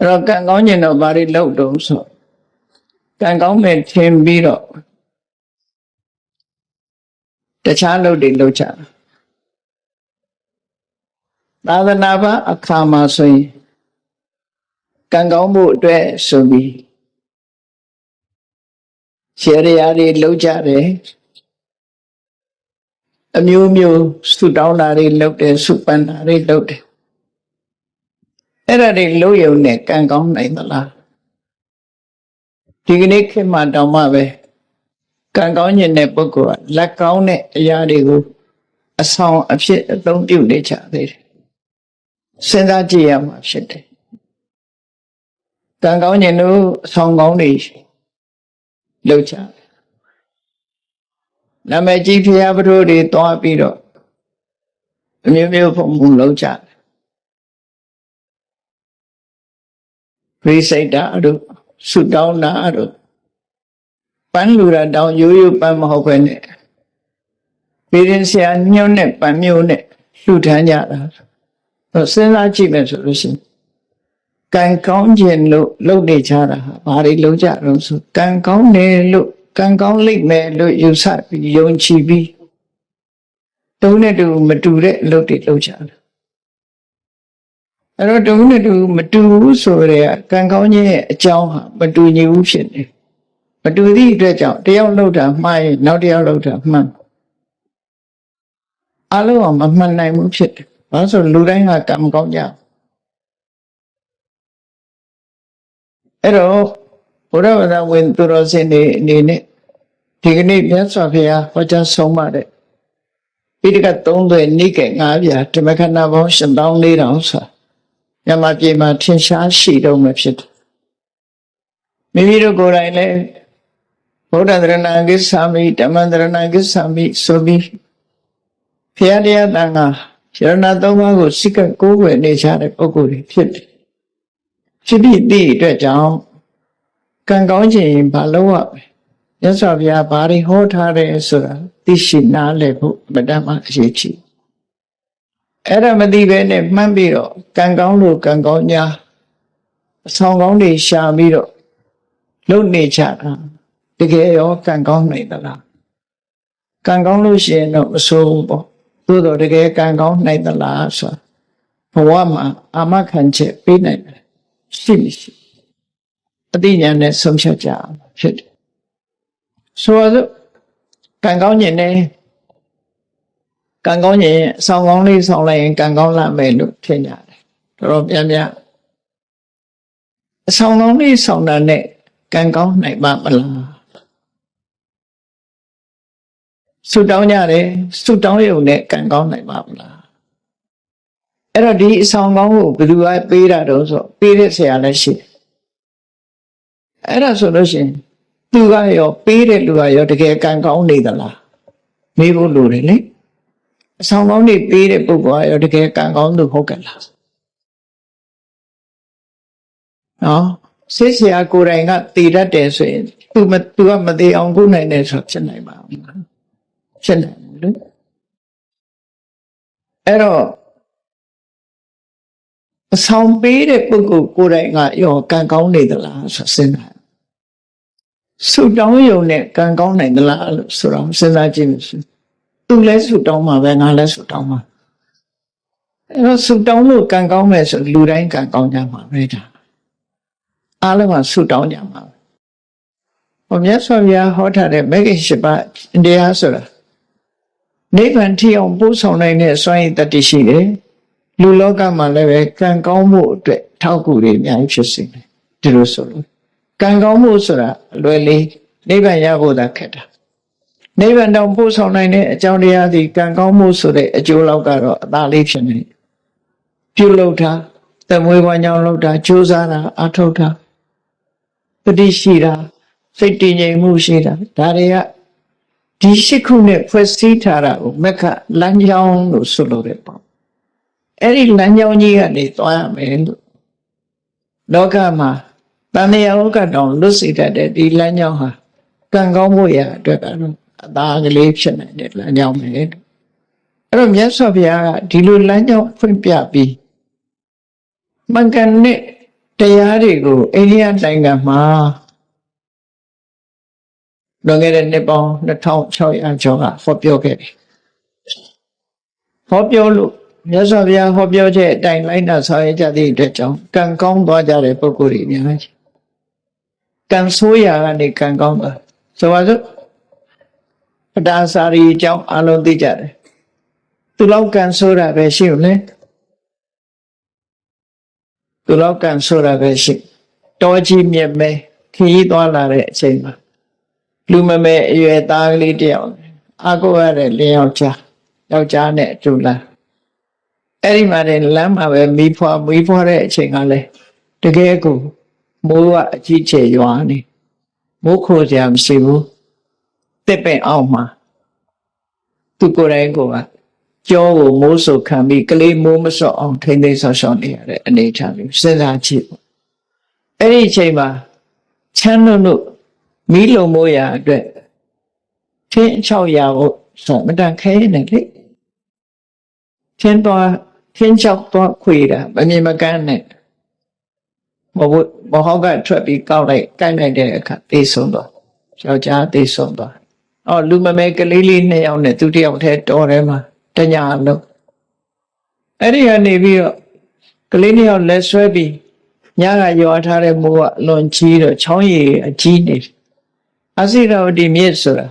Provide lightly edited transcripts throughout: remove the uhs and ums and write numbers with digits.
rồi càng có nhìn nó bà đi lâu đúng rồi càng có mệt thêm bí rồi để trả lâu đi lâu trả ta đã nạp á khá mà xoay càng có bộ tuệ sự bí sẽ ra đi lâu trả đấy miêu miêu su đau là đi lâu để su pan là đi lâu đểအဲ့ဒါတွေလုံးယုံနဲ့ကံကောင်းနိုင်သလားဒီကနေ့ခေတ်မှာတောင်မှပဲကံကောင်းခြင်းတဲ့ပုဂ္ဂိုလ်ကလက်ကောင်းတဲ့အရာတွေကိုအဆောင်အဖြစ်အသုံးပြုနေကြသေးတယ်စဉ်းစားကြည့်ရမှာဖြစ်တယ်ကံကောင်းခြင်းတို့အဆောင်ကောင်းတွေလုပ်ကြနာမည်ကြီးဖျားပထိုးတွေတွားပြီးတော့အမျိုးမျိုးပုံပုံလုပ်ကြပရိစိတ်တာတို့ဆုတောင်းတာတို့ပန်းလူတာတောင်းရိုးရိုးပန်းမဟုတ်ပဲနဲ့ပြည်ရင်ဆရာညွှန်းနဲ့ပန်းမျိုးနဲ့လှူထမ်းကြတာစဉ်းစားကြည့်မယ်ဆိုလို့ရှိရင်ကံကောင်းခြင်းလို့လုပ်နေကြတာဟာဘာတွေလုပ်ကြတော့ဆိုကံကောင်းတယ်လို့ကံကောင်းလိမ့်မယ်လို့ယူဆပြီးယုံကြည်ပြီးတုံးနဲ့တူမတူတဲ့အလုပ်တွေလုပ်ကြတာအဲ့တော့တုံးနဲ့တူမတူဘူးဆိုရဲကံကောင်းခြင်းရဲ့အကြောင်းဟာမတူညီဘူးဖြစ်နေမတူသည့်အတွက်ကြောင့်တယောက်လုပ်တာမှားရင်နောက်တယောက်လုပ်တာမှန်အလုံးအောင်မမှန်နိုင်ဘူးဖြစ်တယ်ဘာလို့ဆိုလူတိုင်းကကံကောင်းကြအဲ့တော့ဘုရားဘာသာဝင်သူတော်စင်တွေအနေနဲ့ဒီကနေ့မြတ်စွာဘုရားဟောကြားဆုံးမတဲ့ပိဋကတ်3သွဲနိကေ9ပြာဓမ္မခဏပေါင်း8400ဆိုတာညမပြေမှာထင်ရှားရှိတော့မှဖြစ်တယ်မိမိတို့ကိုယ်တိုင်လည်းဗုဒ္ဓသရဏဂစ္ဆာမိဓမ္မသရဏဂစ္ဆာမိဆိုပြီးဘုရားတရားတန်ခါရဏသုံးပါးကိုစိတ်ကကိုးကွယ်နေကြတဲ့ပုဂ္ဂိုလ်တွေဖြစ်တယ်ဖြစ်ပြီးသည့်အတွက်ကြောင့်ကံကောင်းခြင်းဘာလို့ရမလဲမြတ်စွာဘုရားဘာတွေဟောထားတယ်ဆိုတာသိရှိနားလည်ဖို့မတတ်မှအရေးကြီးအဲ့ဒါမသိဘဲနဲ့မှန်းပြီးတော့ကံကောင်းလို့ကံကောင်းညာအဆောင်ကောင်းတွေရှာပြီးတော့လုပ်နေကြတာတကယ်ရောကံကောင်းနိုင်သလားကံကောင်းလို့ရှိရင်တော့မဆိုးဘူးပေါ့သို့တော့တကယ်ကံကောင်းနိုင်သလားဆိုတာဘဝမှာအာမခံချက်ပေးနိုင်တယ်ရှိမရှိအသိဉာဏ်နဲ့ဆုံးဖြတ်ကြအောင်ဖြစ်တယ်ဆိုတော့ကံကောင်းခြင်းနဲ့ကံကောင်းခြင်းအဆောင်ကောင်းလေးဆောင်လိုက်ရင်ကံကောင်းလာမယ်လို့ထင်ကြတယ်တော်များများအဆောင်ကောင်းလေးဆောင်တာနဲ့ကံကောင်းနိုင်ပါမလားဆုတောင်းကြတယ်ဆုတောင်းရုံနဲ့ကံကောင်းနိုင်ပါမလားအဲ့တော့ဒီအဆောင်ကောင်းကိုဘယ်သူကပေးတာတော့ဆိုပေးတဲ့ဆရာလည်းရှိတယ်အဲ့ဒါဆိုလို့ရှိရင်သူကရောပေးတဲ့လူကရောတကယ်ကံကောင်းနေသလားမေးဖို့လိုတယ်လေအဆောင်ကောင်းတွေပေးတဲ့ပုဂ္ဂိုလ်ကရောတကယ်ကံကောင်းသူဟုတ်ကဲ့လားနော်ဆေးဆရာကိုယ်တိုင်ကတည်တတ်တယ်ဆိုရင်သူကမတည်အောင်ကုနိုင်တယ်ဆိုဖြစ်နိုင်ပါဘူးဖြစ်နိုင်ဘူးလေအဲ့တော့အဆောင်ပေးတဲ့ပုဂ္ဂိုလ်ကိုယ်တိုင်ကရောကံကောင်းနေသလားဆိုစဉ်းစားဆုတောင်းရုံနဲ့ကံကောင်းနိုင်သလားလို့ဆိုတော့စဉ်းစားကြည့်လို့ရှိရင်သူလည်းဆုတောင်းမှာပဲငါလည်းဆုတောင်းမှာအဲ့တော့ဆုတောင်းလို့ကံကောင်းမယ်ဆိုလူတိုင်းကံကောင်းကြမှာပဲဒါအားလုံးကဆုတောင်းကြမှာဟောမြတ်စွာဘုရားဟောထားတဲ့မဂ္ဂင်၈ပါးတရားဆိုတာနိဗ္ဗာန်ထိအောင်ပို့ဆောင်နိုင်တဲ့စွမ်းရည်တတ္တိရှိတယ်လူလောကမှာလည်းပဲကံကောင်းမှုအတွက်ထောက်ကူတွေအများကြီးဖြစ်စေတယ်ဒီလိုဆိုလို့ကံကောင်းမှုဆိုတာအလွယ်လေးနိဗ္ဗာန်ရဖို့သာခက်တာနိဗ္ဗာန်တောင်ပို့ဆောင်နိုင်တဲ့အကြောင်းတရားဒီကံကောင်းမှုဆိုတဲ့အကျိုးလောက်ကတော့အသာလေးဖြစ်နေပြုလုပ်တာသမွေးဝါကြောင့်လုပ်တာကြိုးစားတာအထောက်တာပฏิရှိတာစိတ်တည်ငြိမ်မှုရှိတာဒါတွေကဒီရှိခုနဲ့ဖွဲ့စည်းထားတာကိုမက္ခလမ်းကြောင်းလို့ဆိုလို့ရပေါ့အဲ့ဒီလမ်းကြောင်းကြီးကနေသွားရမယ်လို့လောကမှာတဏှာဥက္ကတောင်လွတ်စေတတ်တဲ့ဒီလမ်းကြောင်းဟာကံကောင်းမှုရအတွက်ကတော့အသာကလေးဖြစ်နိုင်တဲ့လမ်းကြောင်းပဲအဲ့တော့မြတ်စွာဘုရားကဒီလိုလမ်းကြောင်းဖွင့်ပြပြီးမှန်ကန်တဲ့ တရားတွေကိုအိန္ဒိယနိုင်ငံမှာလွန်ခဲ့တဲ့နှစ်ပေါင်း2600ကျော်ကဟောပြောခဲ့တယ်ဟောပြောလို့မြတ်စွာဘုရားဟောပြောချက်အတိုင်းလိုက်နာဆောင်ရွက်ကြသည့်အတွက်ကြောင့်ကံကောင်းသွားကြတဲ့ပုဂ္ဂိုလ်တွေအများကြီးကံဆိုးရာကနေကံကောင်းသွားဆိုပါစို့ပဒါစာရီအကြောင်းအလုံးသိကြတယ်သူလောက်ကံဆိုးတာပဲရှို့လေသူလောက်ကံဆိုးတာပဲရှိတောကြီးမြက်မဲခရီးသွားလာတဲ့အချိန်မှာလူမမဲအရွယ်သားကလေးတယောက်အာကိုရတဲ့လင်းယောက်ျားနဲ့အတူလာအဲ့ဒီမှာလမ်းမှာပဲမီးဖွားတဲ့အချိန်ကလည်းတကယ်ကိုမိုးကအကြီးကျယ်ရွာနေမိုးခိုစရာမရှိဘူးတစ်ပင်အောင်မှာသူကိုယ်တိုင်ကကြောကိုမိုးဆုပ်ခံပြီးကလေးမိုးမစော့အောင်ထိမ့်သိမ်းဆော့ရှော့နေရတဲ့အနေအထားမျိုးစဉ်းစားကြည့်ပေါ့အဲ့ဒီအချိန်မှာချမ်းလို့မီးလုံမိုးရာအတွက်ထင်း600ဖို့ဆိုမတန်ခဲနေလေထင်း6တော့ခွေတာမမြင်မကန်းနဲ့မဟုတ်ကထွက်ပြီးကိုက်လိုက်တဲ့အခါသေဆုံးတော့ယောက်ျားသေဆုံးတော့လူမမဲကလေးလေး2ယောက်နဲ့သူ1ယောက်တည်းတော်ထဲမှာတညာလုံးအဲ့ဒီကနေပြီးတော့ကလေး2ယောက်လက်ဆွဲပြီးညကရွာထားတဲ့မိုးကအလွန်ကြီးတော့ချောင်းရည်အကြီးနေအစိရဝတီမြစ်ဆိုတာ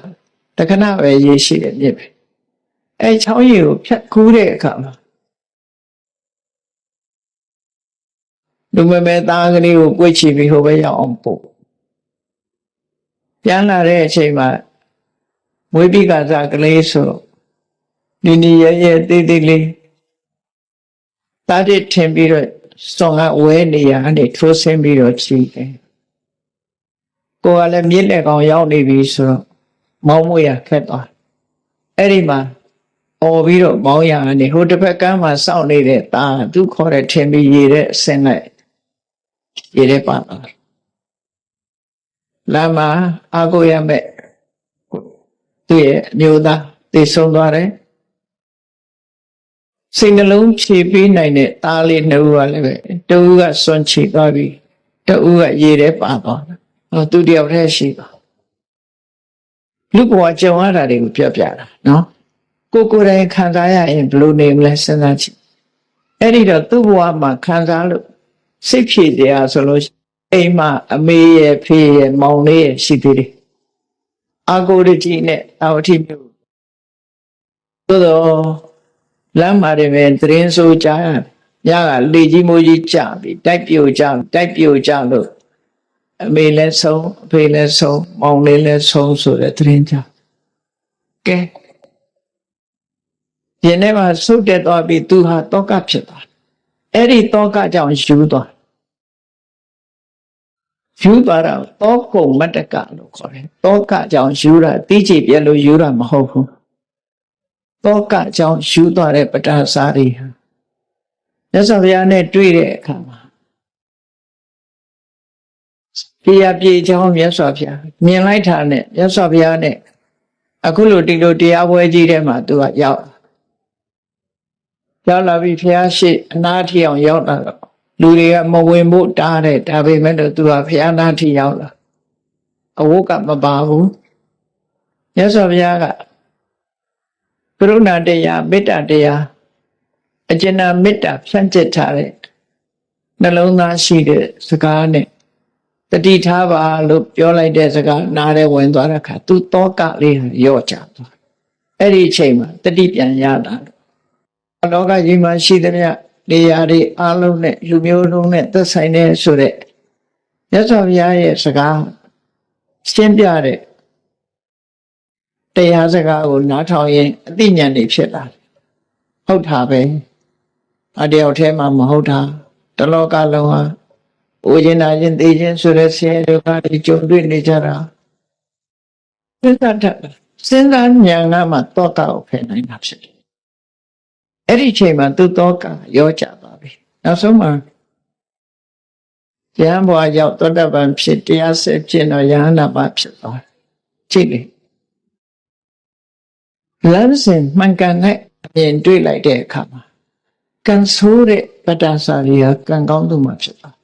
တခဏပဲရေရှိတဲ့မြစ်ပဲအဲချောင်းရည်ကိုဖြတ်ကူးတဲ့အခါမှာလူမမဲသားကလေးကိုကြွေချပြီးဟိုဘက်ရောက်အောင်ပို့ပြန်လာတဲ့အချိန်မှာမွေးပြီးကစားကလေးဆိုနီရဲသေးသေးလေးတားတစ်ထင်ပြီးတော့စောင်းကဝဲနေရကနေထိုးဆင်းပြီးတော့ချီတယ်ကိုကလည်းမြစ်လက်ကောင်ရောက်နေပြီဆိုတော့မောင်းမွေရခက်သွားအဲ့ဒီမှာအော်ပြီးတော့မောင်းရကနေဟိုတစ်ဖက်ကမ်းမှာစောင့်နေတဲ့ตาသူခေါ်တဲ့ထင်ပြီးရေတဲ့အစင်းလိုက်ရေတဲ့ပါလာလမ်းမှာအာကိုရမဲ့သူ့ရဲ့အမျိုးသားသေဆုံးသွားတယ်စိတ်နှလုံးဖြည့်ပေးနိုင်တဲ့သားလေး2ဦးကလည်းပဲတဦးကစွန့်ချီသွားပြီတဦးကရေထဲပါသွားတယ်သူတယောက်တည်းရှိသွားလူဘဝကြုံရတာတွေကိုပြောပြတာနော်ကိုယ်တိုင်ခံစားရရင်ဘယ်လိုနေမလဲစဉ်းစားကြည့်အဲ့ဒီတော့သူ့ဘဝမှာခံစားလို့စိတ်ဖြည့်တရားဆိုလို့အိမ်မှာအမေရဲ့ဖေးရဲ့မောင်လေးရဲ့ရှိသေးတယ်အာကိုရကြီးနဲ့အာဝတိမျိုးသို့တော့လမ်းမှာတွေပဲသတင်းဆိုကြရညကလေကြီးမိုးကြီးကြပြီတိုက်ပြိုကြလို့အမေလည်းဆုံးအဖေလည်းဆုံးမောင်လေးလည်းဆုံးဆိုတဲ့သတင်းကြကဲဒီနေ့မှာဆုတ်တက်သွားပြီးသူဟာတောကဖြစ်သွားအဲ့ဒီတောကကြောင့်ယူသွားတာတောကုံမတ္တကလို့ခေါ်တယ်တောကကြောင့်ယူတာတိကျပြလို့ယူတာမဟုတ်ဘူးတောကကြောင့်ယူသွားတဲ့ပဒါစာရီဟာမြတ်စွာဘုရားနဲ့တွေ့တဲ့အခါမှာပြေချောင်းမြတ်စွာဘုရားမြင်လိုက်တာနဲ့မြတ်စွာဘုရားနဲ့အခုလိုဒီလိုတရားပွဲကြီးထဲမှာသူကရောက်လာပြီဘုရားရှိအနာထီအောင်ရောက်လာတော့လူတွေကမဝင်ဖို့တားတယ်ဒါပေမဲ့လို့သူကဘုရားနာထီရောက်လာအဝတ်ကမပါဘူးမြတ်စွာဘုရားကကရုဏာတရားမေတ္တာတရားအကျဉ်းမေတ္တာဖြန့်ကျက်ထားတဲ့နှလုံးသားရှိတဲ့စကားနဲ့တတိထားပါလို့ပြောလိုက်တဲ့စကားနားထဲဝင်သွားတဲ့အခါသူတောကလေးရော့ချသွားအဲ့ဒီအချိန်မှာတတိပြန်ရလာလောကကြီးမှာရှိသမျှနေရာတွေအလုံးနဲ့လူမျိုးလုံးနဲ့သက်ဆိုင်တဲ့ဆိုတဲ့မြတ်စွာဘုရားရဲ့စကားရှင်းပြတဲ့တရားစကားကိုနားထောင်ရင်အသိဉာဏ်တွေဖြစ်လာတယ်ဟုတ်တာပဲအတယောက်တည်းမှမဟုတ်တာတလောကလုံးဟာအိုခြင်းနာခြင်းသိခြင်းဆိုတဲ့ဆင်းရဲဒုက္ခတွေကြုံတွေ့နေကြတာစဉ်းစားဉာဏ်ကမှတောကကိုဖယ်နိုင်တာဖြစ်တယ်အဲ့ဒီအချိန်မှာသူတောကရောကြသွားပြီနောက်ဆုံးမှာယဟန်ဘဝရောက်သောတပန်ဖြစ်တရားဆက်ဖြစ်တော့ယဟန္တာပါဖြစ်သွားတယ်ကြည့်လေလမ်းစဉ်မှန်ကန်တဲ့အမြင်တွေ့လိုက်တဲ့အခါမှာကံဆိုးတဲ့ပတ္တစာရီကကံကောင်းသူမှဖြစ်သွား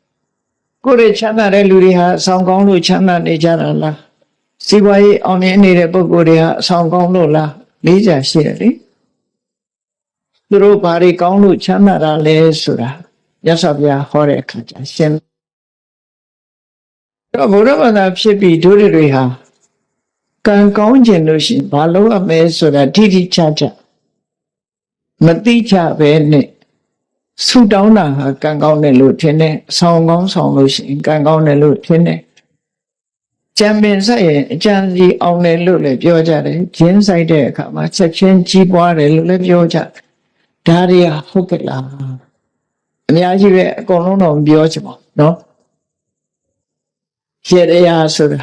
ကိုယ်ရဲ့ချမ်းသာတဲ့လူတွေဟာအဆောင်ကောင်းလို့ချမ်းသာနေကြတာလားစီးပွားရေးအောင်မြင်နေတဲ့ပုဂ္ဂိုလ်တွေဟာအဆောင်ကောင်းလို့လားလေးကြရှိတယ်လေသူတို့ဘာတွေကောင်းလို့ချမ်းသာတာလဲဆိုတာမြတ်စွာဘုရားဟောတဲ့အခါကျရှင်းတော့ဘုရားဘာသာဖြစ်ပြီးတို့တွေဟာကံကောင်းခြင်းလို့ရှိရင်ဘာလို့အမဲဆိုတာတိတိကျကျမတိကျပဲနဲ့ဆူတောင်းတာဟာကံကောင်းတယ်လို့ထင်တယ်ဆောင်ကောင်းဆောင်လို့ရှိရင်ကံကောင်းတယ်လို့ထင်တယ်ကြံပင်ဆိုင်ရင်အကြံစီအောင်တယ်လို့လည်းပြောကြတယ်ဂျင်းဆိုင်တဲ့အခါမှာချက်ချင်းကြီးပွားတယ်လို့လည်းပြောကြဒါတွေဟုတ်ကဲ့လားအများကြီးပဲအကုန်လုံးတော့မပြောချင်ပါဘူးเนาะရေတရားဆိုတာ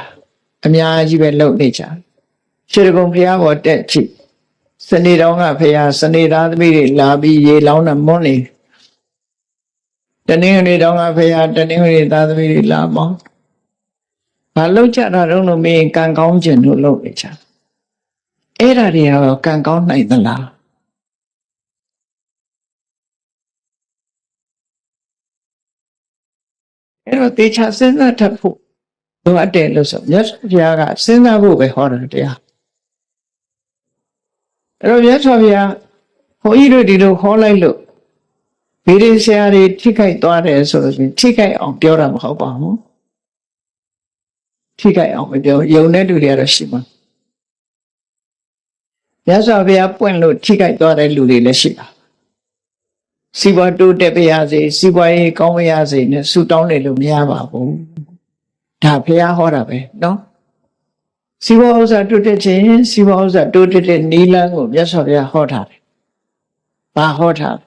အများကြီးပဲလုပ်နေကြခြေကုံဘုရားပေါ်တက်ကြည့်စနေတော်ကဘုရားစနေသားသမီးတွေလာပြီးရေလောင်းတာမွန်းနေတနင်္ဂနွေတော်ကဘုရားတနင်္ဂနွေသားသမီးတွေလာမောင်းဘာလုပ်ကြတာတော့လို့မင်းကံကောင်းခြင်းလို့လုပ်နေကြအဲ့ဒါတွေရောကံကောင်းနိုင်သလားအဲ့တော့တေချာစဉ်းစားတတ်ဖို့လိုအပ်တယ်လို့ဆိုမြတ်စွာဘုရားကစဉ်းစားဖို့ပဲဟောတယ်တရားအဲ့တော့မြတ်စွာဘုရားဘုန်းကြီးတို့ဒီလိုဟောလိုက်လို့ဗီဒီဆရာတွေထိခိုက်သွားတယ်ဆိုလို့ရှိရင်ထိခိုက်အောင်ပြောတာမဟုတ်ပါဘူးထိခိုက်အောင်မပြောယုံတဲ့လူတွေကတော့ရှိမှာမြတ်စွာဘုရားပွင့်လို့ထိခိုက်သွားတဲ့လူတွေလည်းရှိတာစီးပွားတိုးတက်ပါရစေစီးပွားရေးကောင်းပါရစေနဲ့ဆုတောင်းတယ်လို့မရပါဘူးဒါဘုရားဟောတာပဲနော်စီးပွားဥစ္စာတိုးတက်ခြင်းစီးပွားဥစ္စာတိုးတက်တဲ့နိလန်းကိုမြတ်စွာဘုရားဟောထားတယ်ဘာဟောထား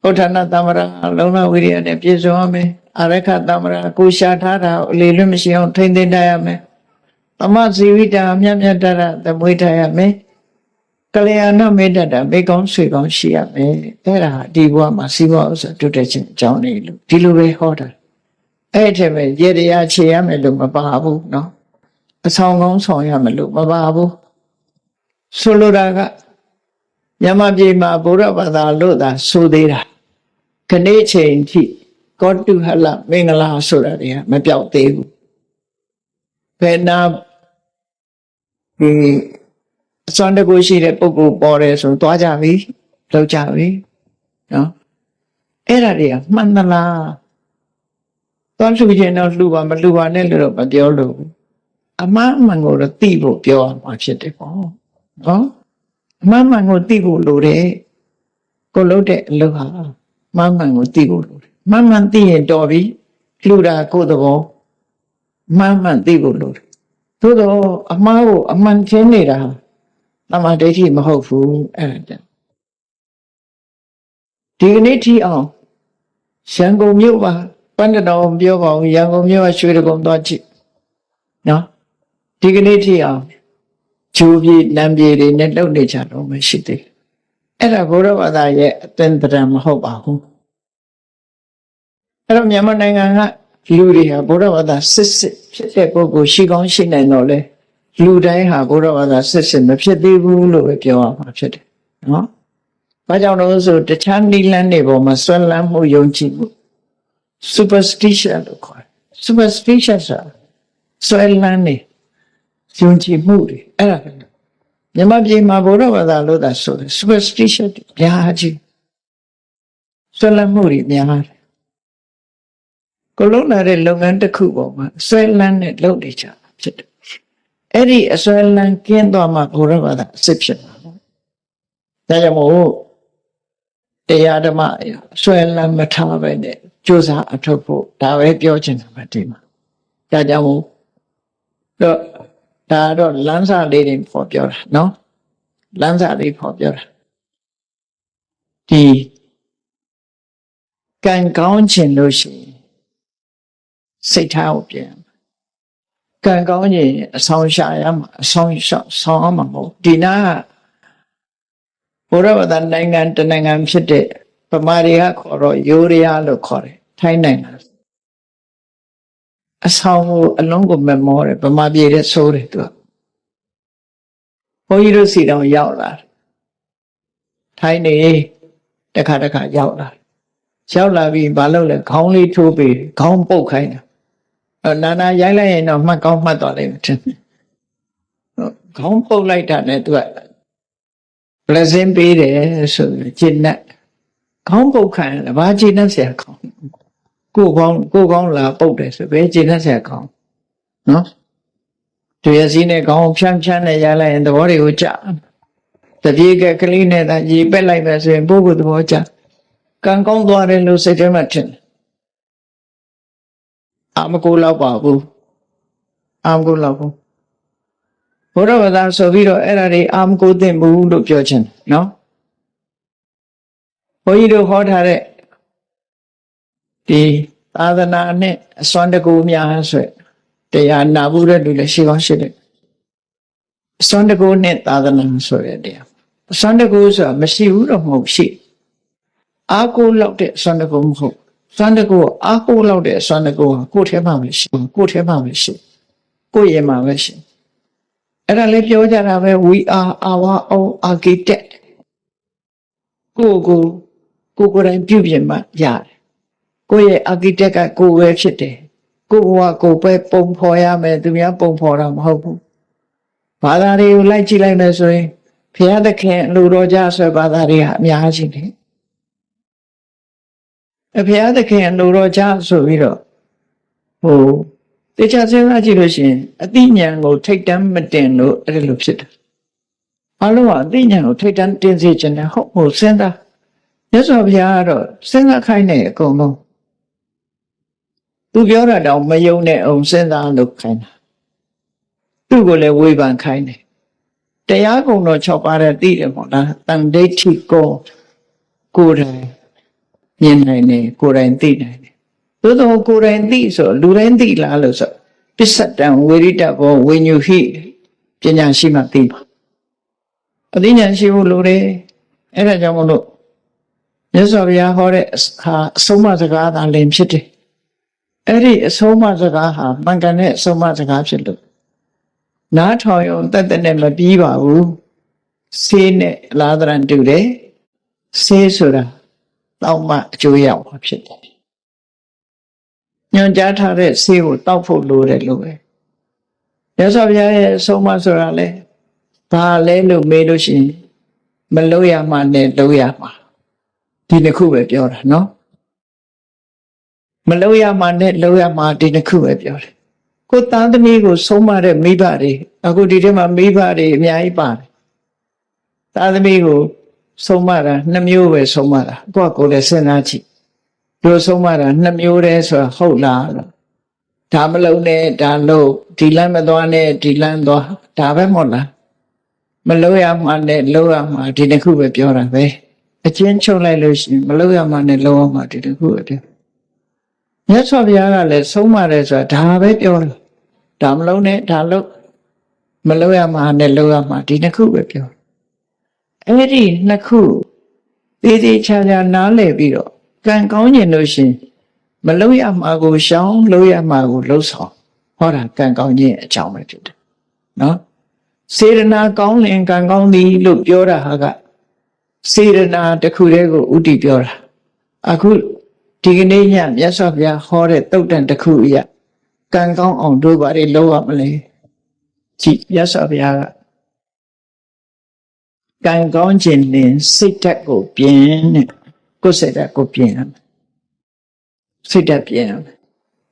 ဩဌာဏသမ္မာလုံလဝိရိယနဲ့ပြည့်စုံရမယ်အရခသမ္မာကိုရှာထားတာအလေလွတ်မရှိအောင်ထိမ့်သိမ်းထားရမယ်သမဇီဝိတာမြတ်မြတ်တရသမွေးထားရမယ်ကလျာဏမေတ္တာမိကောင်းဆွေကောင်းရှိရမယ်အဲ့ဒါဒီဘဝမှာစီးပွားဥစ္စာတိုးတက်ခြင်းအကြောင်းလေးလို့ဒီလိုပဲဟောတာအဲ့ထက်ပဲရေတရားခြေရမယ်လို့မပါဘူးเนาะအဆောင်ကောင်းဆောင်ရမယ်လို့မပါဘူးဆိုလိုတာကညမပြေမှာဘုရားဘာသာလို့သာဆိုသေးတာခဏချိန်ထိကောတုဟလမင်္ဂလာဆိုတာတွေကမပြောက်သေးဘူးဘယ်နာအစွမ်းတကူရှိတဲ့ပုဂ္ဂိုလ်ပေါ်တယ်ဆိုသွားကြပြီလောက်ကြပြီနော်အဲ့ဒါတွေကမှန်သလားသွားလှူခြင်းတော့လှူပါမလှူပါနဲ့လို့တော့မပြောလို့အမှန်မှန်ကိုတော့သိဖို့ပြောရမှာဖြစ်တယ်ပေါ့နော်အမှန်မှန်ကိုသိဖို့လိုတယ်ကိုလုပ်တဲ့အလုပ်ဟာမှန်မှန်ကိုသိဖို့လိုတယ်မှန်မှန်သိရင်တော်ပြီလှူတာကိုယ်သဘောမှန်မှန်သိဖို့လိုတယ်သို့တော့အမှားကိုအမှန်ချင်းနေတာတမန်ဒိဋ္ဌိမဟုတ်ဘူးအဲ့ဒါဒီကနေ့ထိအောင်ရန်ကုန်မြို့မှာပန်းတော်ပြောပါဦးရန်ကုန်မြို့ကရွှေတကုံသွားကြည့်နော်ဒီကနေ့ထိအောင်ဂျိုးပြေနံပြေတွေနဲ့လှုပ်နေကြတော့မှရှိသေးတယ်အဲ့ဒါဘုရားဘာသာရဲ့အသင်္တရမဟုတ်ပါဘူးအဲ့တော့မြန်မာနိုင်ငံကလူတွေဟာဘုရားဘာသာစစ်ဖြစ်တဲ့ပုဂ္ဂိုလ်ရှိကောင်းရှိနိုင်တော့လေလူတိုင်းဟာဘုရားဘာသာစစ်မဖြစ်သေးဘူးလို့ပဲပြောရမှာဖြစ်တယ်နော်ဘာကြောင့်လို့ဆိုတခြားနိလန်းတွေပေါ်မှာဆွဲလန်းမှုယုံကြည်မှု superstition လို့ခေါ်တယ် superstition ဆိုတာဆွဲလန်းနေယုံကြည်မှုတွေအဲ့ဒါမြန်မာပြည်မှာဘုရားဘာသာလို့သာဆိုတယ် superstition များကြီးဆွဲလန်းမှုတွေများတယ်ကိုလုံးလာတဲ့လုပ်ငန်းတစ်ခုပေါ်မှာဆွဲလန်းနဲ့လုပ်နေကြဖြစ်တယ်အဲ့ဒီအဆွဲလန်းကင်းသွားမှဘုရားဘာသာအစစ်ဖြစ်မှာဒါကြောင့်မို့တရားဓမ္မဆွဲလန်းမထားပဲနဲ့ကြိုးစားအထောက်ဖို့ဒါပဲပြောချင်တာပါဒီမှာဒါကြောင့်မို့တော့ဒါတော့လမ်းစာလေးတွေပေါ်ပြောတာနော်လမ်းစာလေးပေါ်ပြောတာဒီကံကောင်းခြင်းလို့ရှိရင်စိတ်ထားကိုပြန်ကံကောင်းခြင်းအဆောင်ရှာရမှာအဆောင်ဆောင်အောင်မဟုတ်ဒီနာဘုရားဘာသာနိုင်ငံတနိုင်ငံဖြစ်တဲ့ဗမာတွေကခေါ်တော့ယိုးရလို့ခေါ်တယ်ထိုင်းနိုင်ငံအဆောင်ကိုအလုံးကိုမမောတယ်ဗမာပြည်ရဲ့ဆိုးတယ်သူကဘုန်းကြီးတို့စီတောင်ရောက်လာတယ်ထိုင်းနေတခါရောက်လာပြီးဘာလုပ်လဲခေါင်းလေးထိုးပြီးခေါင်းပုတ်ခိုင်းတာ နာနာရိုက်လိုက်ရင်တော့မှတ်ကောင်းမှတ်သွားလိမ့်မယ်ထင်တယ်ခေါင်းပုတ်လိုက်တာနဲ့သူက blessing ပေးတယ်ဆိုပြီးကျင့်တတ်ခေါင်းပုတ်ခံတယ်ဘာကျင့်တတ်เสียခေါင်းကိုယ်ကောင်းလာပုတ်တယ်ဆိုဘယ်ကျင့်တတ်เสียခေါင်းနော်သူရစီနဲ့ခေါင်းဖြန်းနဲ့ရလိုက်ရင်သဘောတွေကိုကြတပြေကကလေးနဲ့သာရေပက်လိုက်မယ်ဆိုရင်ပုဂ္ဂိုလ်သဘောကြကံကောင်းသွားတယ်လို့စိတ်ထဲမှာထင်တယ်အမကိုလောက်ပါဘူးအမကိုလောက်ဘူးဘုရားဘာသာဆိုပြီးတော့အဲ့ဒါတွေအမကိုသိမ့်ဘူးလို့ပြောချင်တယ်နော်ဘုန်းကြီးတို့ဟောထားတဲ့ဒီသာသနာနဲ့အစွမ်းတကူများဆိုတရားနာဘူးတဲ့လူလည်းရှိကောင်းရှိတယ်အစွမ်းတကူနဲ့သာသနာဆိုတဲ့တရားအစွမ်းတကူဆိုတာမရှိဘူးတော့မဟုတ်ရှိအာကိုလောက်တဲ့အစွမ်းတကူမဟုတ်စွမ်းတကူအာကိုလောက်တဲ့အစွမ်းတကူဟာကိုယ်ထဲမှာပဲရှိကိုယ်ထဲမှာပဲရှိကိုယ်ရဲ့မှာပဲရှိအဲ့ဒါလေးပြောကြတာပဲ we are our own architect ကိုယ်တိုင်ပြုပြင်မှရတယ်ကိုယ့်ရဲ့ architect ကကိုယ်ပဲဖြစ်တယ်ကိုယ်ဘဝကိုယ်ပဲပုံဖော်ရမယ်သူများပုံဖော်တာမဟုတ်ဘူးဘာသာတွေကိုလိုက်ကြည့်လိုက်မယ်ဆိုရင်ဘုရားသခင်လူတော်ကြဆိုဘာသာတွေဟာအများကြီးတယ်ဘုရားသခင်လူတော်ကြဆိုပြီးတော့တေချာစဉ်းစားကြည့်လို့ရှိရင်အသိဉာဏ်ကိုထိတ်တန်းမတင်လို့အဲ့လိုဖြစ်တယ်အလုံးကအသိဉာဏ်ကိုထိတ်တန်းတင်စေခြင်းနဲ့ဟုတ်စဉ်းစားမြတ်စွာဘုရားကတော့စဉ်းစားခိုင်းနေအကုန်လုံးသူပြောတာတော့မယုံနဲ့အောင်စဉ်းစားလို့ခိုင်းတာသူ့ကိုလည်းဝေဖန်ခိုင်းတယ်တရားကုံတော်6ပါးတဲ့သိတယ်ပေါ့လားတန်ဒိဋ္ဌိကိုယ်တိုင်မြင်နိုင်တယ်ကိုယ်တိုင်သိနိုင်တယ်သို့တော့ကိုယ်တိုင်သိဆိုလူတိုင်းသိလားလို့ဆိုပစ္စတံဝေရိတဘောဝိညုဟိပညာရှိမှသိပါအသိဉာဏ်ရှိဖို့လိုတယ်အဲ့ဒါကြောင့်မလို့မြတ်စွာဘုရားဟောတဲ့ဟာအဆုံးအမစကားသာလင်ဖြစ်တယ်အဲ့ဒီအဆုံးအမစကားဟာမှန်ကန်တဲ့အဆုံးအမစကားဖြစ်လို့နားထောင်ရုံတသက်နဲ့မပြီးပါဘူးဆေးနဲ့အလားတရန်တူတယ်ဆေးဆိုတာတောက်မှအကျိုးရောက်မှာဖြစ်တယ်ညွှန်ကြားထားတဲ့ဆေးကိုတောက်ဖို့လိုတယ်လို့ပဲမြတ်စွာဘုရားရဲ့အဆုံးအမဆိုတာလေဘာလဲလို့မေးလို့ရှိရင်မလို့ရမှနဲ့လို့ရမှာဒီတစ်ခုပဲပြောတာနော်မလို့ရမှနဲ့လို့ရမှာဒီတစ်ခုပဲပြောတယ်ကိုသားသမီးကိုဆုံးမတဲ့မိဘတွေအခုဒီထဲမှာမိဘတွေအများကြီးပါတယ်သားသမီးကိုဆုံးမတာ2မျိုးပဲဆုံးမတာကိုယ်လည်းစဉ်းစားကြည့်တို့ဆုံးမတာ2မျိုးတည်းဆိုတာဟုတ်လားဒါမလုံးနဲ့ဒါလို့ဒီလမ်းမသွားနဲ့ဒီလမ်းသွားဒါပဲမဟုတ်လားမလို့ရမှနဲ့လို့ရမှာဒီတစ်ခုပဲပြောတာပဲအချင်းချုပ်လိုက်လို့ရှိရင်မလို့ရမှနဲ့လို့ရမှာဒီတစ်ခုပဲပြောမြတ်စွာဘုရားကလည်းဆုံးမတယ်ဆိုတာဒါပဲပြောတယ်ဒါမလုံးနဲ့ဒါလို့မလို့ရမှာနဲ့လို့ရမှာဒီနှစ်ခုပဲပြောအဲ့ဒီနှစ်ခုသေးသေးချာချာနားလည်ပြီးတော့ကံကောင်းကျင်လို့ရှင်မလို့ရမှာကိုရှောင်လို့ရမှာကိုလှုပ်ဆောင်ဟောတာကံကောင်းခြင်းအကြောင်းပဲဖြစ်တယ်နော်စေရနာကောင်းလင်ကံကောင်းသည်လို့ပြောတာဟာကစေရနာတစ်ခုတည်းကိုဥတည်ပြောတာအခုဒီကနေ့ညမြတ်စွာဘုရားဟောတဲ့တုတ်တန်တစ်ခုအရာကံကောင်းအောင်တို့ဘာတွေလုပ်ရမလဲကြည်မြတ်စွာဘုရားကကံကောင်းခြင်းနဲ့စိတ်ဓာတ်ကိုပြင်တဲ့ကိုယ်စိတ်ဓာတ်ကိုပြင်ရမယ်စိတ်ဓာတ်ပြင်ရမယ်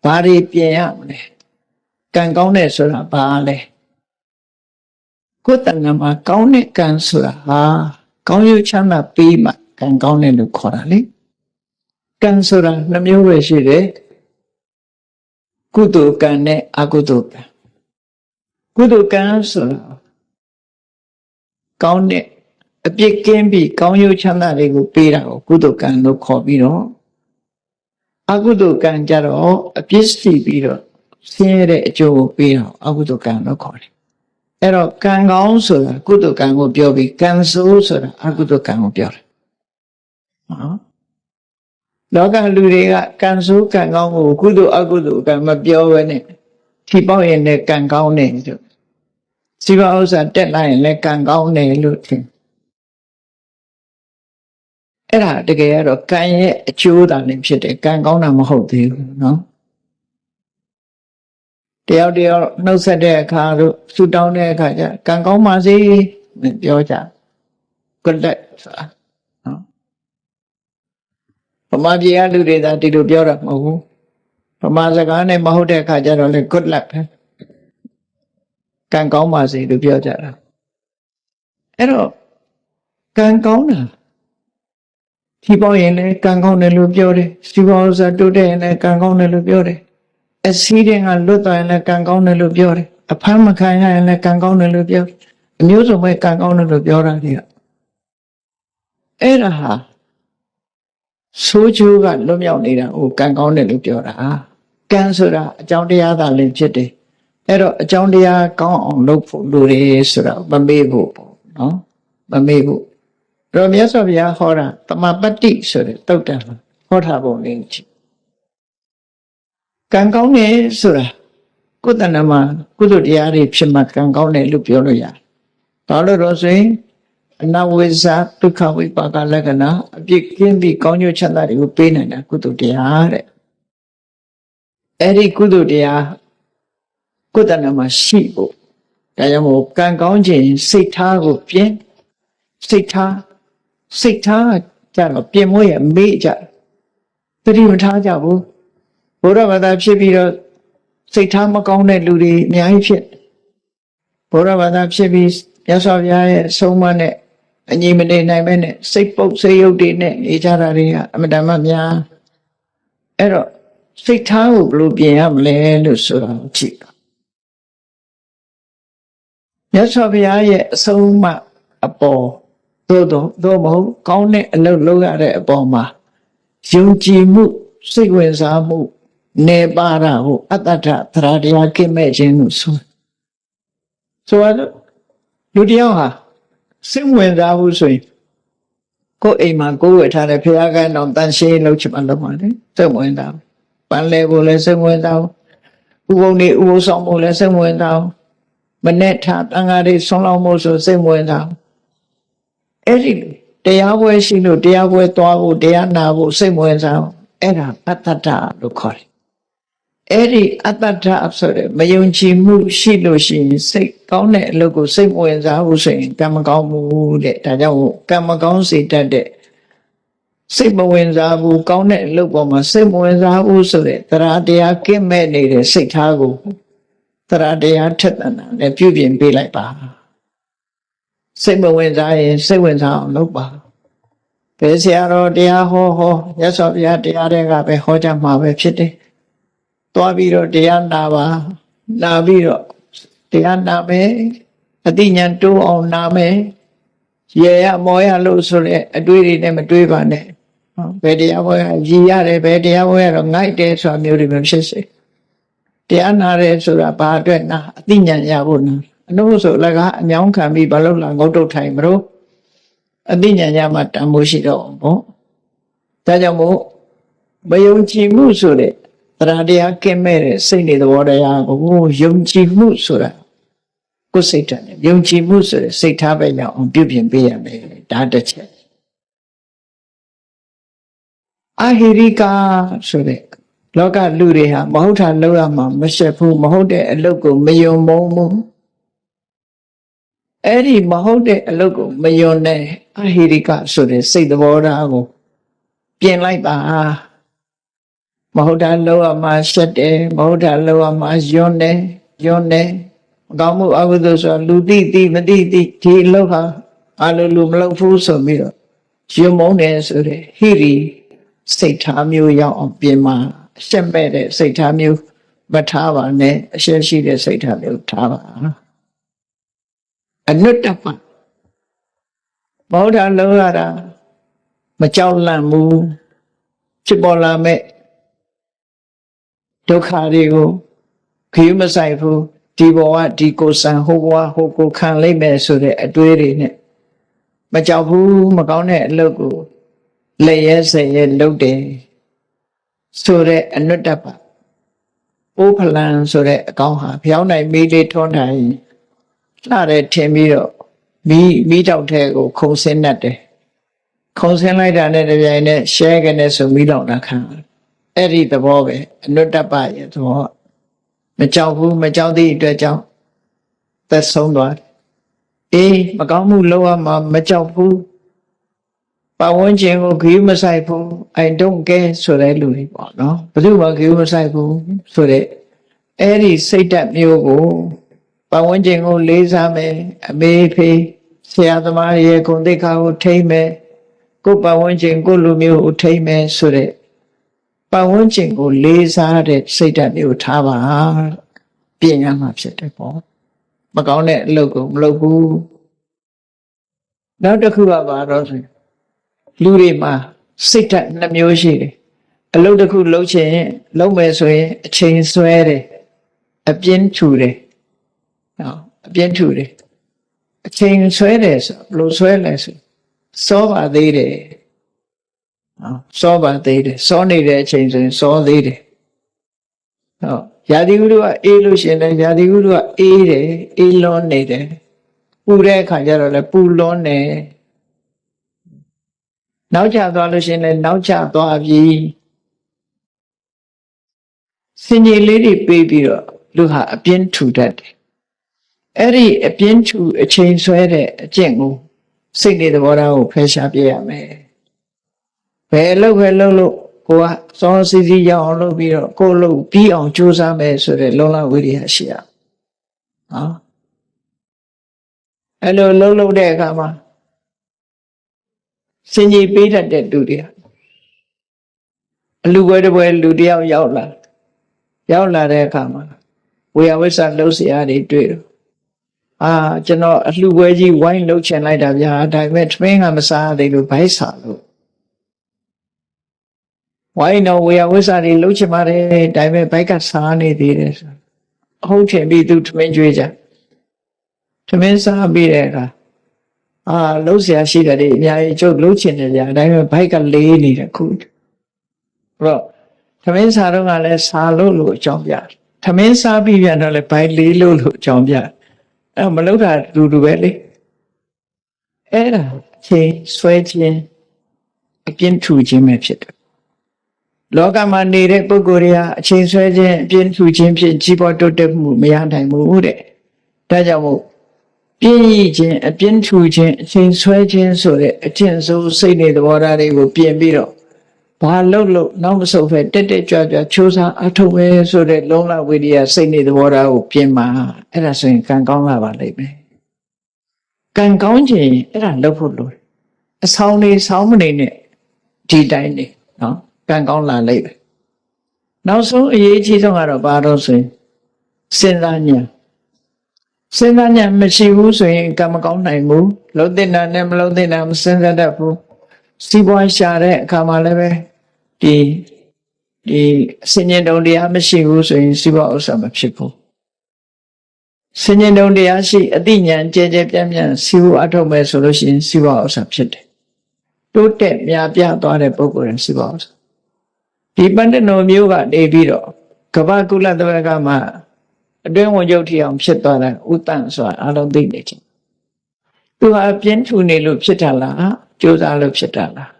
ဘာတွေပြင်ရမလဲကံကောင်းတဲ့ဆိုတာဘာလဲကိုယ်တဏ္ဍာမှာကောင်းတဲ့ကံဆိုတာဟာကောင်းကျိုးချမ်းသာပေးမှကံကောင်းတယ်လို့ခေါ်တာလေကံဆိုတာ2မျိုးပဲရှိတယ်ကုသိုလ်ကံနဲ့အကုသိုလ်ကံကုသိုလ်ကံဆိုတာကောင်းတဲ့အပြစ်ကင်းပြီးကောင်းကျိုးချမ်းသာတွေကိုပေးတာကိုကုသိုလ်ကံလို့ခေါ်ပြီးတော့အကုသိုလ်ကံကြတော့အပြစ်ရှိပြီးတော့ဆင်းရဲတဲ့အကျိုးကိုပေးတာအကုသိုလ်ကံလို့ခေါ်တယ်အဲ့တော့ကံကောင်းဆိုတာကုသိုလ်ကံကိုပြောပြီးကံဆိုးဆိုတာအကုသိုလ်ကံကိုပြောတယ်နော်လောကလူတွေကကံဆိုးကံကောင်းကိုကုသိုလ်အကုသိုလ်ကံမပြောဘဲနဲ့ထီပေါက်ရင်လည်းကံကောင်းတယ်လို့စီးပွားဥစ္စာတက်လာရင်လည်းကံကောင်းတယ်လို့ထင်အဲ့ဒါတကယ်ကတော့ကံရဲ့အကျိုးသာလည်းဖြစ်တယ်ကံကောင်းတာမဟုတ်သေးဘူးနော် တယောက်တယောက်နှုတ်ဆက်တဲ့အခါတို့ဆူတောင်းတဲ့အခါကျကံကောင်းပါစေပြောကြgood luck ဆိုတာနော်ဗမာပြည်ကလူတွေသာဒီလိုပြောတာမဟုတ်ဘူးဗမာစကားနဲ့မဟုတ်တဲ့အခါကျတော့လေ good luck ပဲကံကောင်းပါစေလို့ပြောကြတာအဲ့တော့ကံကောင်းတာဒီပေါ့ရင်လည်းကံကောင်းတယ်လို့ပြောတယ်စီပေါင်းစားတိုးတဲ့ရင်လည်းကံကောင်းတယ်လို့ပြောတယ်အစည်းတဲ့ကလွတ်သွားရင်လည်းကံကောင်းတယ်လို့ပြောတယ်အဖမ်းမခံရရင်လည်းကံကောင်းတယ်လို့ပြောအမျိုးစုံပဲကံကောင်းတယ်လို့ပြောတာတွေကအဲ့ဒါဟာဆိုးကျိုးကလွတ်မြောက်နေတာဟိုကံကောင်းတယ်လို့ပြောတာကံဆိုတာအကြောင်းတရားသာလည်းဖြစ်တယ်အဲ့တော့အကြောင်းတရားကောင်းအောင်လုပ်ဖို့လိုတယ်ဆိုတာမမေ့ဖို့ပေါ့နော်မမေ့ဖို့တော့မြတ်စွာဘုရားဟောတာတမပတ္တိဆိုတဲ့တုတ်တံဟောထားပုံလေးကြည့်ကံကောင်းတယ်ဆိုတာကိုယ်တဏ္ဍမှာကုသိုလ်တရားတွေဖြစ်မှကံကောင်းတယ်လို့ပြောလို့ရတယ်။ဘာလို့တော့ဆိုရင်အနဝိဇ္ဇဒုက္ခဝိပါကလက္ခဏာအပြစ်ကင်းပြီးကောင်းကျိုးချမ်းသာတွေကိုပေးနိုင်တာကုသိုလ်တရားတဲ့။အဲ့ဒီကုသိုလ်တရားကိုယ်တဏ္ဍမှာရှိဖို့ဒါကြောင့်မို့ကံကောင်းခြင်းစိတ်ထားကိုပြင်စိတ်ထားကြတော့ပြင်မို့ရမေ့ကြသတိမထားကြဘူးဘုရားဘာသာဖြစ်ပြီးတော့စိတ်ထားမကောင်းတဲ့လူတွေအများကြီးဖြစ်ဘုရားဘာသာဖြစ်ပြီးမြတ်စွာဘုရားရဲ့အဆုံးအမနဲ့အညီမနေနိုင်ပဲနဲ့စိတ်ပုတ်စိတ်ရုပ်တွေနဲ့နေကြတာတွေကအမတန်မှများအဲ့တော့စိတ်ထားကိုဘယ်လိုပြင်ရမလဲလို့ဆိုတာကိုကြည့်မြတ်စွာဘုရားရဲ့အဆုံးအမအပေါ်သို့မဟုတ်ကောင်းတဲ့အလုပ်လုပ်ရတဲ့အပေါ်မှာယုံကြည်မှုစိတ်ဝင်စားမှုနေပါတာကိုအတ္တထသရတရားကိမဲ့ခြင်းလို့ဆိုတော့လူတယောက်ဟာစိတ်ဝင်စားဘူးဆိုရင်ကိုယ်အိမ်မှာကိုယ်ဝယ်ထားတဲ့ဘုရားကန်းတော်တန်ရှင်းလုပ်ချင်မှလုပ်ပါလေစိတ်ဝင်စားပန်းလဲဖို့လည်းစိတ်ဝင်စားဥပုံနေဥပုံဆောင်ဖို့လည်းစိတ်ဝင်စားမနဲ့ထားတန်ဃာတွေဆွမ်းလောင်းဖို့ဆိုစိတ်ဝင်စားအဲ့ဒီတရားပွဲရှိလို့တရားပွဲသွားဖို့တရားနာဖို့စိတ်ဝင်စားအဲ့ဒါအတ္တထလို့ခေါ်တယ်အဲ့ဒီအတ္တထဆိုတဲ့မယုံကြည်မှုရှိလို့ရှိရင်စိတ်ကောင်းတဲ့အလုပ်ကိုစိတ်ဝင်စားဖို့ဆိုရင်ကံမကောင်းဘူးတဲ့ဒါကြောင့်ကံမကောင်းစေတတ်တဲ့စိတ်မဝင်စားဘူးကောင်းတဲ့အလုပ်ပေါ်မှာစိတ်မဝင်စားဘူးဆိုတဲ့တရားတရားကင်းမဲ့နေတဲ့စိတ်ထားကိုတရားတရားထက်သန်တာနဲ့ပြုပြင်ပေးလိုက်ပါစိတ်မဝင်စားရင်စိတ်ဝင်စားအောင်လုပ်ပါဘယ်ဆရာတော်တရားဟောရသော်ဘုရားတရားတွေကပဲဟောကြမှာပဲဖြစ်တယ်သွားပြီးတော့တရားနာပါနာပြီးတော့တရားနာမယ်အတိညာတိုးအောင်နာမယ်ရေရမောရလို့ဆိုတဲ့အတွေးတွေနဲ့မတွေးပါနဲ့ဘယ်တရားပွဲရည်ရတယ်ဘယ်တရားပွဲကတော့ငိုက်တယ်ဆိုတာမျိုးတွေမဖြစ်စေတရားနာတယ်ဆိုတာဘာအတွက်နာအတိညာရဖို့နာအနုဆိုလည်းကအမြောင်းခံပြီးဘာလို့လာငုတ်တုတ်ထိုင်မလို့အတိညာရမှတန်ဖိုးရှိတော့ပေါ့ဒါကြောင့်မို့မယုံကြည်မှုဆိုတဲ့တရားတရားကင်းမဲ့တဲ့စိတ်နေသဘောတရားကိုယုံကြည်မှုဆိုတာကိုယ်စိတ်ဓာတ်နဲ့ယုံကြည်မှုဆိုတဲ့စိတ်ထားပဲရအောင်ပြုပြင်ပေးရမယ်ဒါတစ်ချက်အာဟိရိကာဆိုတဲ့လောကလူတွေဟာမဟုတ်တာလုပ်ရမှာမရှက်ဘူးမဟုတ်တဲ့အလုပ်ကိုမယုံမုန်းဘူးအဲ့ဒီမဟုတ်တဲ့အလုပ်ကိုမယုံတဲ့အာဟိရိကဆိုတဲ့စိတ်သဘောထားကိုပြင်လိုက်ပါမဟုတ်တာလုပ်ရမှာရှက်တယ်မဟုတ်တာလုပ်ရမှာယွန်းတယ်မကောင်းမှုအကုသိုလ်ဆိုလူသိမသိဒီအလုပ်ဟာအလိုလူမလုပ်ဘူးဆိုပြီးတော့ယွန်းမုန်းတယ်ဆိုတဲ့ဟိရိစိတ်ထားမျိုးရောက်အောင်ပြင်မှာအရှက်မဲ့တဲ့စိတ်ထားမျိုးမထားပါနဲ့အရှက်ရှိတဲ့စိတ်ထားမျိုးထားပါအနုတ္တပမဟုတ်တာလုပ်ရတာမကြောက်လန့်ဘူးဖြစ်ပေါ်လာမဲ့ဒုက္ခတွေကိုခရီးမဆိုင်ဘူးဒီဘဝဒီကိုဆံဟိုဘဝဟိုကိုခံလိုက်မယ်ဆိုတဲ့အတွေးတွေနဲ့မကြောက်ဘူးမကောင်းတဲ့အလုပ်ကိုလက်ရဲစရဲလုပ်တယ်ဆိုတဲ့အနုတ္တပအိုးဖလန်ဆိုတဲ့အကောင်ဟာဖျောင်းနိုင်မီးလေးထွန်းထိုင်လှတယ်ထင်ပြီးတော့မီးတောက်ထဲကိုခုံဆင်းတတ်တယ်ခုံဆင်းလိုက်တာနဲ့တပြိုင်နက်ရှဲကနေဆိုမီးတောက်တာခံအဲ့ဒီသဘောပဲအနုတ္တပရဲ့သဘော မကြောက်ဘူးမကြောက်သည့်အတွက်ကြောင့်သက်ဆုံးသွားတယ်အေးမကောင်းမှုလုပ်ရမှာမကြောက်ဘူးပတ်ဝန်းကျင်ကိုဂရုမစိုက်ဘူး I don't care ဆိုတဲ့လူတွေပေါ့နော်ဘယ်သူမှဂရုမစိုက်ဘူးဆိုတဲ့အဲ့ဒီစိတ်ဓာတ်မျိုးကိုပတ်ဝန်းကျင်ကိုလေးစားမယ်အမေဖေးဆရာသမားရဲ့ဂုဏ်သိက္ခာကိုထိမ့်မယ်ကိုယ်ပတ်ဝန်းကျင်ကိုလူမျိုးကိုထိမ့်မယ်ဆိုတဲ့ပတ်ဝန်းကျင်ကိုလေးစားတဲ့စိတ်ဓာတ်မျိုးထားပါပြင်ရမှာဖြစ်တယ်ပေါ့မကောင်းတဲ့အလုပ်ကိုမလုပ်ဘူးနောက်တစ်ခုကပါတော့ဆိုလူတွေမှာစိတ်ဓာတ်နှမျိုးရှိတယ်အလုပ်တစ်ခုလုပ်ချင်လုပ်မယ်ဆိုရင်အချိန်ဆွဲတယ်အပြင်းထူတယ်နော်အပြင်းထူတယ်အချိန်ဆွဲတယ်ဆိုဘယ်လိုဆွဲလဲဆိုစောပါသေးတယ်နော်စောပါသေးတယ်စောနေတဲ့အချိန်ဆိုရင်စောသေးတယ်ဟုတ်ရာသီဥတုကအေးလို့ရှိရင်လည်းရာသီဥတုကအေးတယ်အေးလွန်းနေတယ်ပူတဲ့အခါကျတော့လည်းပူလွန်းနေနောက်ကျသွားလို့ရှိရင်လည်းနောက်ကျသွားပြီစင်ကြီးလေးတွေပေးပြီးတော့လူဟာအပြင်းထူတတ်တယ်အဲ့ဒီအပြင်းထူအချိန်ဆွဲတဲ့အကျင့်ကိုစိတ်နေသဘောထားကိုဖယ်ရှားပြရမယ်ဘယ်အလုပ်ပဲလုပ်လို့ကိုကစောစီစီရအောင်လုပ်ပြီးတော့ကိုလုပ်ပြီးအောင်ကြိုးစားမယ်ဆိုတဲ့လုံလဝိရိယရှိရနော်အဲ့လိုလုပ်တဲ့အခါမှာစင်ကြီးပေးတတ်တဲ့လူတွေအလူပွဲတစ်ပွဲလူတယောက်ရောက်လာတဲ့အခါမှာဝေယဝိဆလှုပ်ရှားတွေတွေ့တော့ကျွန်တော်အလှပွဲကြီးဝိုင်းလှုပ်ချင်လိုက်တာဗျာဒါပေမဲ့ထမင်းကမစားသေးလို့ဘိုက်စားလို့ဝိုင်းတော့ဝေယဝိဆတွေလှုပ်ချင်ပါတယ်ဒါပေမဲ့ဘိုက်ကစားနေသေးတယ်ဆိုအဟုတ်ထင်ပြီးသူထမင်းကျွေးကြထမင်းစားပြီးတဲ့အခါလှုပ်ရှားရှိတယ်အများကြီးကျုပ်လှုပ်ချင်တယ်ဗျာဒါပေမဲ့ဘိုက်ကလေးနေတယ်ခုအဲ့တော့ထမင်းစားတော့ကလည်းစားလို့အကြောင်းပြထမင်းစားပြီးပြန်တော့လည်းဘိုက်လေးလို့အကြောင်းပြအဲ့မလုပ်တာတူပဲလေအဲ့ဒါအချိန်ဆွဲခြင်းအပြင်းထူခြင်းပဲဖြစ်တယ်လောကမှာနေတဲ့ပုဂ္ဂိုလ်တွေဟာအချိန်ဆွဲခြင်းအပြင်းထူခြင်းဖြင့်ကြီးပွားတိုးတက်မှုမရနိုင်ဘူးတဲ့ဒါကြောင့်မို့ပြင်းရည်ခြင်းအပြင်းထူခြင်းအချိန်ဆွဲခြင်းဆိုတဲ့အကျင့်ဆိုးစိတ်နေသဘောထားတွေကိုပြင်ပြီးတော့ဘာလို့နောက်မဆုတ်ဖဲတက်ကြွချိုးစားအထုတ်ပဲဆိုတဲ့လုံလဝိရိယစိတ်နေသဘောထားကိုပြင်မှာအဲ့ဒါဆိုရင်ကံကောင်းလာပါလိမ့်မယ်ကံကောင်းခြင်းအဲ့ဒါလုပ်ဖို့လိုတယ်အဆောင်နေဆောင်းမနေနဲ့ဒီတိုင်းနေနော်ကံကောင်းလာလိမ့်မယ်နောက်ဆုံးအရေးကြီးဆုံးကတော့ဘာလို့ဆိုရင်စဉ်းစားဉာဏ်မရှိဘူးဆိုရင်ကံမကောင်းနိုင်ဘူးလုံးတဲ့နာနဲ့မလုံးတဲ့နာမစဉ်းစားတတ်ဘူးစီးပွားရှာတဲ့အခါမှာလည်းပဲဒီစဉ္ဉ္တုံတရားမရှိဘူးဆိုရင်စီးပွားဥစ္စာမဖြစ်ဘူးစဉ္ဉ္တုံတရားရှိအသိဉာဏ်ကြဲပြန့်စီးပွားအထုတ်မဲ့ဆိုလို့ရှိရင်စီးပွားဥစ္စာဖြစ်တယ်တိုးတက်များပြားသွားတဲ့ပုဂ္ဂိုလ်ရင်စီးပွားဥစ္စာဒီပန္နနောမျိုးကနေပြီးတော့ကမ္ဘာကုလသမဂ္ဂမှာအတွင်းဝန်ချုပ်ထီအောင်ဖြစ်သွားတာဥတ္တန်ဆိုတာအလုံးသိနေချင်းသူဟာပြင်းထူနေလို့ဖြစ်တာလားကြိုးစားလို့ဖြစ်တာလား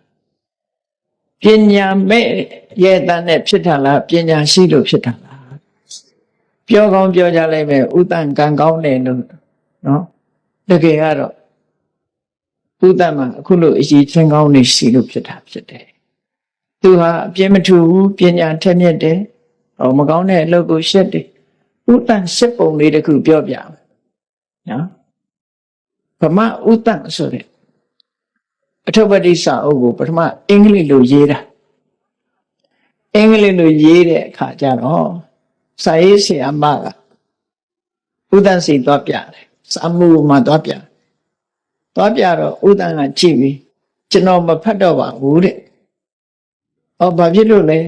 ပညာမဲ့ရဲ့တန်းနဲ့ဖြစ်တာလားပညာရှိလို့ဖြစ်တာလားပြောကောင်းပြောကြလိုက်မယ်ဥတ္တန်ကံကောင်းတယ်လို့နော်တကယ်ကတော့ဥတ္တန်မှာအခုလိုအရေးချင်းကောင်းနေရှိလို့ဖြစ်တာဖြစ်တယ်သူဟာအပြင်းမထူဘူးပညာထက်မြက်တယ်မကောင်းတဲ့အလုပ်ကိုရှက်တယ်ဥတ္တန်စစ်ပုံလေးတစ်ခုပြောပြမယ်နော်ဗမာဥတ္တန်ဆိုတဲ့အထုပ္ပတိစာအုပ်ကိုပထမအင်္ဂလိပ်လိုရေးတာအင်္ဂလိပ်လိုရေးတဲ့အခါကျတော့စာရေးဆရာမကဥတ္တန်စီသွားပြတယ်စာမှုမှာသွားပြတော့ဥတ္တန်ကကြည့်ပြီးကျွန်တော်မဖတ်တော့ပါဘူးတဲ့ဘာဖြစ်လို့လဲ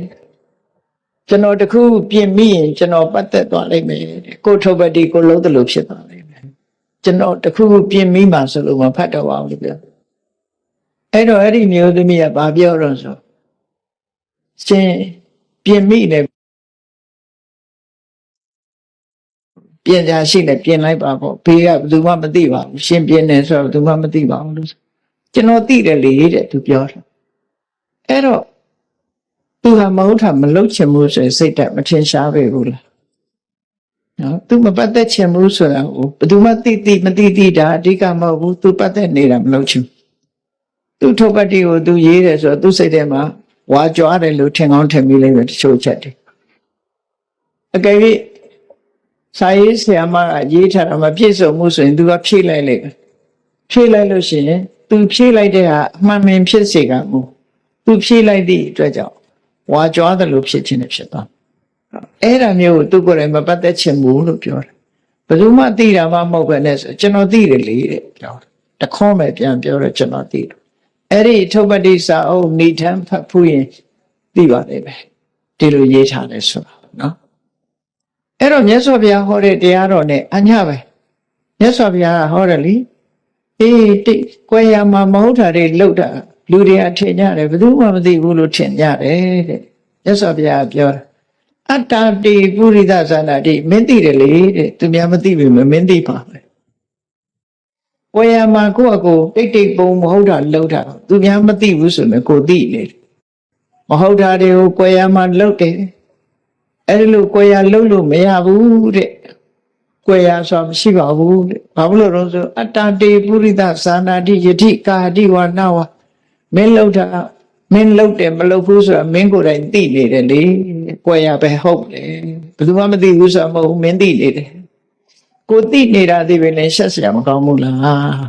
ကျွန်တော်တခုပြင်မိရင်ကျွန်တော်ပတ်သက်သွားလိမ့်မယ်တဲ့ကိုထုပ္ပတိကိုလုံးတယ်လို့ဖြစ်သွားလိမ့်မယ်ကျွန်တော်တခုပြင်မိမှဆိုလို့မဖတ်တော့ပါဘူးလို့ပြောအဲ့တော့အဲ့ဒီမျိုးသမီးကဘာပြောတော့ဆိုရှင်ပြင်မိတယ်ပြင်ကြရှိတယ်ပြင်လိုက်ပါပေါ့ဘေးကဘယ်သူမှမသိပါဘူးရှင်ပြင်တယ်ဆိုတော့ဘယ်သူမှမသိပါဘူးလို့ကျွန်တော်သိတယ်လေတဲ့သူပြောတယ်အဲ့တော့သူဟာမဟုတ်တာမလုပ်ချင်ဘူးဆိုရင်စိတ်ဓာတ်မထင်ရှားပေဘူးလား နော်သူမပတ်သက်ချင်ဘူးဆိုတာကိုဘယ်သူမှသိမသိတာအဓိကမဟုတ်ဘူးသူပတ်သက်နေတာမလုပ်ချင်သူထုတ်ပတ်တိကိုသူရေးတယ်ဆိုတော့သူစိတ်ထဲမှာဝါကြွားတယ်လို့ထင်ကောင်းထင်မိလိမ့်မယ်တချို့ချက်တွေအကယ်၍စာရေးဆရာမကရေးထားတာမပြည့်စုံမှုဆိုရင်သူကဖြည့်လိုက်လိမ့်မယ်ဖြည့်လိုက်လို့ရှိရင်သူဖြည့်လိုက်တဲ့ဟာအမှန်မှန်ဖြစ်စေကမူသူဖြည့်လိုက်သည့်အတွက်ကြောင့်ဝါကြွားတယ်လို့ဖြစ်ခြင်းနဲ့ဖြစ်သွားအဲ့ဒါမျိုးကိုသူကိုယ်တိုင်မပတ်သက်ချင်ဘူးလို့ပြောတယ်ဘယ်သူမှသိတာမှမဟုတ်ပဲနဲ့ဆိုကျွန်တော်သိတယ်လေတဲ့ပြောတယ်တခေါက်မဲ့ပြန်ပြောတော့ကျွန်တော်သိတယ်အဲ့ဒီထုတ်ပတိစာအုပ်ဏိဌာန်ဖတ်ဖူးရင်သိပါလိမ့်မယ်ဒီလိုရေးထားတယ်ဆိုတာနော်အဲ့တော့မြတ်စွာဘုရားဟောတဲ့တရားတော်နဲ့အညပဲမြတ်စွာဘုရားကဟောတယ်လေအေးတိကွယ်ရမှာမဟုတ်တာတွေလောက်တာလူတွေကထင်ကြတယ်ဘယ်သူမှမသိဘူးလို့ထင်ကြတယ်တဲ့မြတ်စွာဘုရားပြောတယ်အတ္တတိပုရိသဇာနာတိမင်းသိတယ်လေတဲ့သူများမသိပြီမင်းသိပါမယ်ကွယ်ရမှာကိုယ့်အကိုတိတ်ပုံမဟုတ်တာလောက်တာသူများမသိဘူးဆိုရင်ကိုသိနေတယ်မဟုတ်တာတွေကိုကွယ်ရမှာလောက်တယ်အဲ့ဒီလိုကွယ်ရလုံးလို့မရဘူးတဲ့ကွယ်ရဆိုတာမရှိပါဘူးတဲ့ဘာလို့လဲဆိုအတ္တတေပုရိသဇာနာတိယတိကာတိဝနာဝမင်းလောက်တာမင်းလောက်တယ်မလောက်ဘူးဆိုတာမင်းကိုယ်တိုင်သိနေတယ်လေကွယ်ရပဲဟုတ်တယ်ဘယ်သူမှမသိဘူးဆိုတာမဟုတ်ဘူးမင်းသိနေတယ်ကိုသိနေတာသိပဲလေရှက်စရာမကောင်းဘူးလား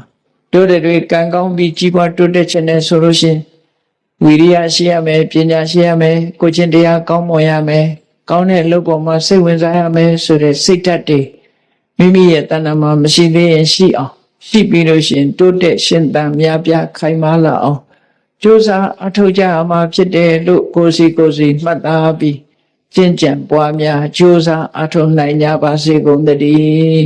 တို့တွေကံကောင်းပြီးကြီးပွားတိုးတက်ခြင်းနဲ့ဆိုလို့ရှိရင်ဝိရိယရှိရမယ်ပညာရှိရမယ်ကိုချင်းတရားကောင်းမွန်ရမယ်ကောင်းတဲ့အလုပ်ပေါ်မှာစိတ်ဝင်စားရမယ်ဆိုတဲ့စိတ်ဓာတ်တွေမိမိရဲ့တဏ္ဍာမှာမရှိသေးရင်ရှိအောင်ရှိပြီးလို့ရှိရင်တိုးတက်ရှင်သန်များပြားခိုင်မာလာအောင်ကြိုးစားအထောက်ကြရမှာဖြစ်တယ်လို့ကိုယ်စီမှတ်သားပြီးကျင့်ကြံပွားများကြိုးစားအထောက်နိုင်ကြပါစေကုန်သတည်း